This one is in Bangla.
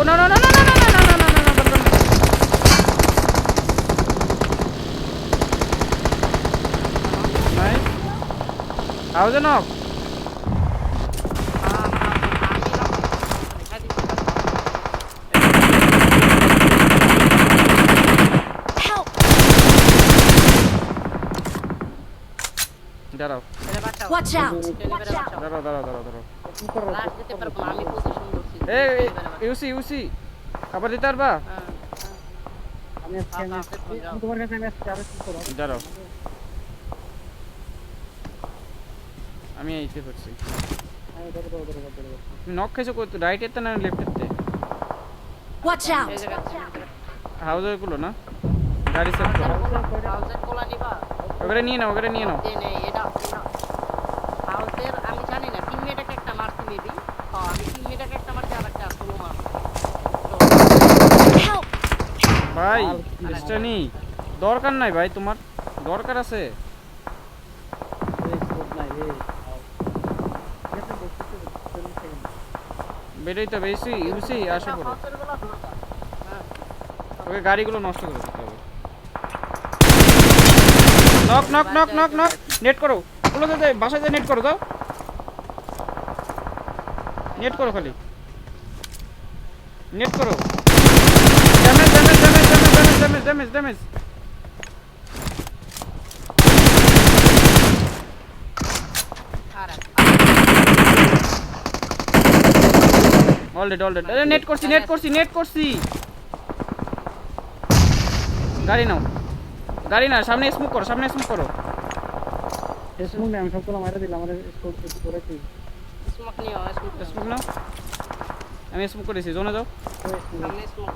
no no no no no no no no no no no no. Nice. How's it knock? দাঁড়াও Watch out! দাঁড়াও দাঁড়াও দাঁড়াও দাঁড়াও লাস্ট দিতে পারবো না, আমি পজিশন ধরছি। এই ইউসি ইউসি আবার দিতে পারবা আমি তোমার কাছে আমি আসছি, আরো কি করো? দাঁড়াও আমি এইতে করছি তুমি নক খাইছো কই রাইট এতে না লেফট এতে Watch out! এই জায়গা হাউজের গুলো না গাড়ি সেট করো হাউসের কোলা নিবা ওখানে নিয়ে নাও ওখানে নিয়ে নাও দেনে এটা হাউসের আমি জানি না টিমমেটকে একটা মারছি মেবি আমি টিমমেটকে একটা মারছি আর একটা সোলো মার Help! ভাই স্টানি দরকার নাই ভাই তোমার দরকার আছে এই স্কোপ নাই এই এটা বলতে বেরোই তো বেশি ইউসি আসে পড়ো হাউসের গুলো ওকে গাড়িগুলো নষ্ট করে দিতে হবে knock knock knock knock knock net করো বলো তো বাসায় যা নেট করো দাও নেট করো খালি নেট করো damage damage damage damage damage damage damage already already আরে নেট করছি নেট করছি নেট করছি গাড়ি নাও গাড়ি না সামনে স্মোক করো সামনে স্মোক করো স্মোক নেই, আমি সবগুলো মারা দিলাম, আমাদের স্কোপ করেছি। স্মোক নিও স্মোক স্মোক নাও আমি স্মোক করেছি জোনে যাও ওই স্মোক সামনে স্মোক